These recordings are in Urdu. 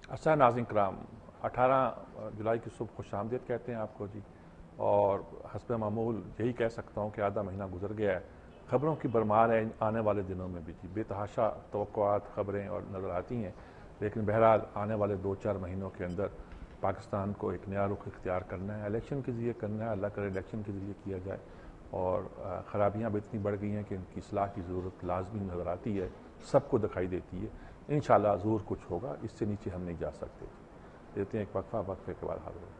اچھا ناظرین کرام، 18 جولائی کی صبح خوش آمدید کہتے ہیں آپ کو جی، اور حسب معمول یہی کہہ سکتا ہوں کہ آدھا مہینہ گزر گیا ہے۔ خبروں کی بھرمار ہے آنے والے دنوں میں بھی جی، بے تحاشا توقعات خبریں اور نظر آتی ہیں، لیکن بہرحال آنے والے 2-4 مہینوں کے اندر پاکستان کو ایک نیا رخ اختیار کرنا ہے، الیکشن کے ذریعے کرنا ہے، اللہ کرے الیکشن کے ذریعے کیا جائے، اور خرابیاں بھی اتنی بڑھ گئی ہیں کہ ان کی اصلاح کی ضرورت لازمی نظر آتی ہے، سب کو دکھائی دیتی ہے۔ انشاءاللہ ضرور کچھ ہوگا، اس سے نیچے ہم نہیں جا سکتے۔ دیتے ہیں ایک وقفہ، وقفے کے بعد حاضر ہوتے ہیں۔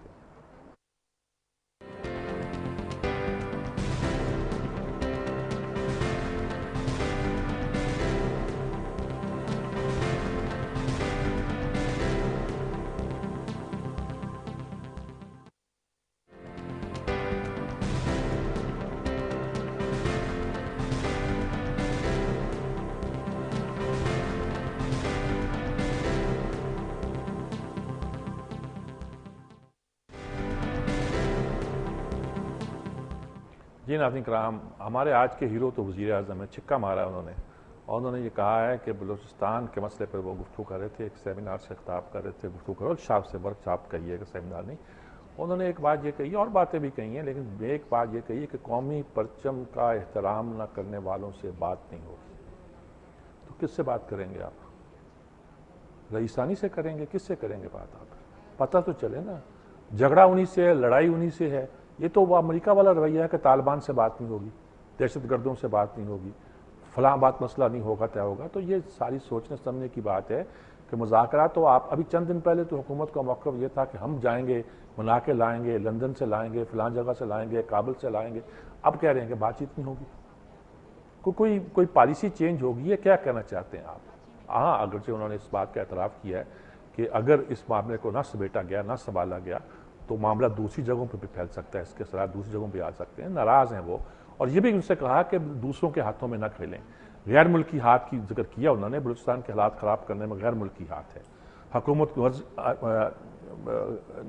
جی ناظرین کرام، ہمارے آج کے ہیرو تو وزیر اعظم ہے، چھکا مارا انہوں نے، اور انہوں نے یہ کہا ہے کہ بلوچستان کے مسئلے پر وہ گفتگو کر رہے تھے، ایک سیمینار سے خطاب کر رہے تھے، گفتگو کر رہے شاپ سے ورک شاپ کہیے کہ سیمینار نہیں۔ انہوں نے ایک بات یہ کہی، اور باتیں بھی کہی ہیں، لیکن ایک بات یہ کہی ہے کہ قومی پرچم کا احترام نہ کرنے والوں سے بات نہیں ہوگی۔ تو کس سے بات کریں گے آپ؟ رئیسانی سے کریں گے؟ کس سے کریں گے بات آپ؟ پتہ تو چلے نا، جھگڑا انہی سے ہے، لڑائی انہی سے ہے۔ یہ تو وہ امریکہ والا رویہ ہے کہ طالبان سے بات نہیں ہوگی، دہشت گردوں سے بات نہیں ہوگی، فلاں بات مسئلہ نہیں ہوگا طے ہوگا۔ تو یہ ساری سوچنے سمجھنے کی بات ہے کہ مذاکرات تو آپ ابھی چند دن پہلے تو حکومت کا موقف یہ تھا کہ ہم جائیں گے، منا کے لائیں گے، لندن سے لائیں گے، فلاں جگہ سے لائیں گے، کابل سے لائیں گے۔ اب کہہ رہے ہیں کہ بات چیت نہیں ہوگی۔ کوئی پالیسی چینج ہوگی، یہ کیا کہنا چاہتے ہیں آپ؟ ہاں، اگرچہ انہوں نے اس بات کا اعتراف کیا ہے کہ اگر اس معاملے کو نہ سمیٹا گیا، نہ سنبھالا گیا، تو معاملہ دوسری جگہوں پہ بھی پھیل سکتا ہے، اس کے اثرات دوسری جگہوں پہ آ سکتے ہیں۔ ناراض ہیں وہ، اور یہ بھی ان سے کہا کہ دوسروں کے ہاتھوں میں نہ کھیلیں۔ غیر ملکی ہاتھ کی ذکر کیا انہوں نے، بلوچستان کے حالات خراب کرنے میں غیر ملکی ہاتھ ہے۔ حکومت کو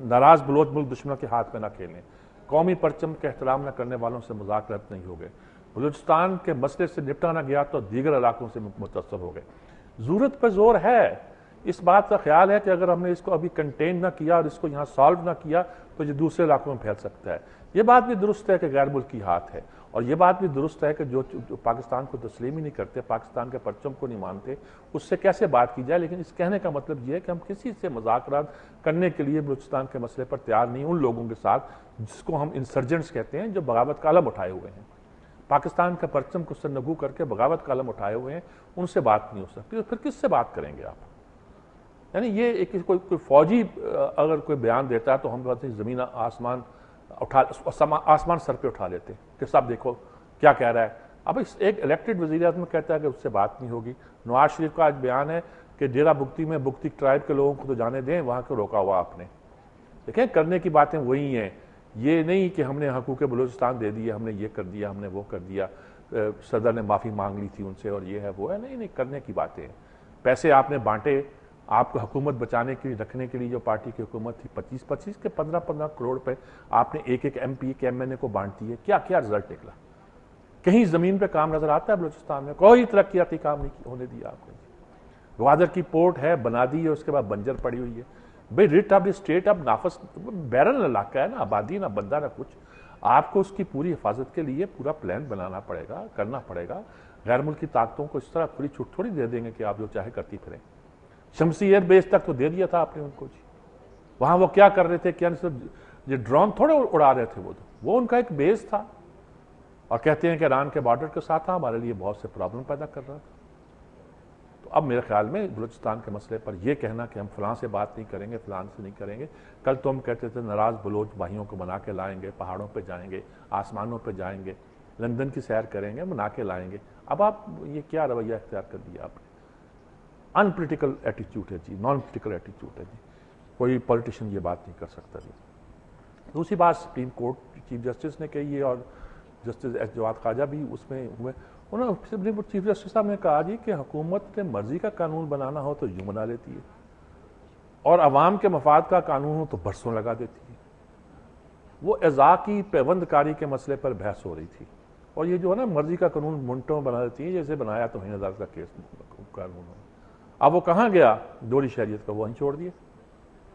ناراض بلوچ ملک دشمنوں کے ہاتھ میں نہ کھیلیں۔ قومی پرچم کا احترام نہ کرنے والوں سے مذاکرات نہیں ہوگئے۔ بلوچستان کے مسئلے سے نپٹا نہ گیا تو دیگر علاقوں سے متاثر ہو گئے۔ ضرورت پہ زور ہے، اس بات کا خیال ہے کہ اگر ہم نے اس کو ابھی کنٹین نہ کیا اور اس کو یہاں سالو نہ کیا تو یہ دوسرے علاقوں میں پھیل سکتا ہے۔ یہ بات بھی درست ہے کہ غیر ملکی ہاتھ ہے، اور یہ بات بھی درست ہے کہ جو پاکستان کو تسلیم ہی نہیں کرتے، پاکستان کے پرچم کو نہیں مانتے، اس سے کیسے بات کی جائے۔ لیکن اس کہنے کا مطلب یہ ہے کہ ہم کسی سے مذاکرات کرنے کے لیے بلوچستان کے مسئلے پر تیار نہیں ان لوگوں کے ساتھ جس کو ہم انسرجنٹس کہتے ہیں، جو بغاوت کا علم اٹھائے ہوئے ہیں، پاکستان کا پرچم کو سرنگو کر کے بغاوت کا علم اٹھائے ہوئے ہیں، ان سے بات نہیں ہو سکتی۔ تو پھر کس سے بات کریں گے آپ؟ یعنی یہ کوئی فوجی اگر کوئی بیان دیتا ہے تو ہم کہتے ہیں زمین آسمان سر پہ اٹھا لیتے کہ صاحب دیکھو کیا کہہ رہا ہے۔ اب ایک الیکٹڈ وزیر اعظم کہتا ہے کہ اس سے بات نہیں ہوگی۔ نواز شریف کا آج بیان ہے کہ ڈیرہ بگٹی میں بگٹی ٹرائب کے لوگوں کو تو جانے دیں، وہاں کو روکا ہوا آپ نے۔ دیکھیں، کرنے کی باتیں وہی ہیں، یہ نہیں کہ ہم نے حقوق بلوچستان دے دیا، ہم نے یہ کر دیا، ہم نے وہ کر دیا، صدر نے معافی مانگ لی تھی ان سے اور یہ ہے وہ ہے۔ نہیں، کرنے کی باتیں ہیں۔ پیسے آپ نے بانٹے، آپ کو حکومت بچانے کے لیے رکھنے کے لیے جو پارٹی کی حکومت تھی، 25 کے 15 کروڑ پہ آپ نے ایک ایم پی کے ایم این اے کو بانٹ دیے۔ کیا رزلٹ نکلا؟ کہیں زمین پہ کام نظر آتا ہے بلوچستان میں؟ کوئی ترقیاتی کام نہیں ہونے دیا آپ کو۔ گوادر کی پورٹ ہے، بنا دی ہے، اس کے بعد بنجر پڑی ہوئی ہے۔ بھئی ریٹ آف دی اسٹیٹ اب نافذ بیرن علاقہ ہے، نہ آبادی نہ بندہ نہ کچھ۔ آپ کو اس کی پوری حفاظت کے لیے پورا پلان بنانا پڑے گا، کرنا پڑے گا۔ غیر ملکی طاقتوں کو اس طرح کھلی چھوٹ تھوڑی دے دیں گے کہ آپ جو چاہے کرتی پھریں۔ شمسی ایئر بیس تک تو دے دیا تھا آپ نے ان کو جی، وہاں وہ کیا کر رہے تھے؟ کیا یہ ڈرون تھوڑے اڑا رہے تھے، وہ ان کا ایک بیس تھا، اور کہتے ہیں کہ ایران کے بارڈر کے ساتھ تھا، ہمارے لیے بہت سے پرابلم پیدا کر رہا تھا۔ تو اب میرے خیال میں بلوچستان کے مسئلے پر یہ کہنا کہ ہم فلاں سے بات نہیں کریں گے، فلاں سے نہیں کریں گے، کل تو ہم کہتے تھے ناراض بلوچ بھائیوں کو منا کے لائیں گے، پہاڑوں پہ جائیں گے، آسمانوں پہ جائیں گے، لندن کی سیر کریں گے، منا کے لائیں گے۔ اب آپ یہ کیا رویہ اختیار کر دیا آپ نے؟ ان پولیٹیکل ایٹیچیوڈ ہے جی، نان پولیٹیکل ایٹیچیوڈ ہے جی، کوئی پولیٹیشین یہ بات نہیں کر سکتا جی۔ دوسری بات سپریم کورٹ چیف جسٹس نے کہی ہے، اور جسٹس ایس جواد خواجہ بھی اس میں ہوئے، انہوں نے سپریم کورٹ چیف جسٹس صاحب نے کہا جی کہ حکومت نے مرضی کا قانون بنانا ہو تو یوں بنا لیتی ہے، اور عوام کے مفاد کا قانون ہو تو برسوں لگا دیتی ہے۔ وہ اعضاء کی پیوند کاری کے مسئلے پر بحث ہو رہی تھی، اور یہ جو ہے نا مرضی کا قانون منٹوں بنا دیتی ہے، جیسے بنایا تو ہی عدالت کا کیس قانون ہو۔ اب وہ کہاں گیا؟ دوہری شہریت کا، وہیں چھوڑ دیے۔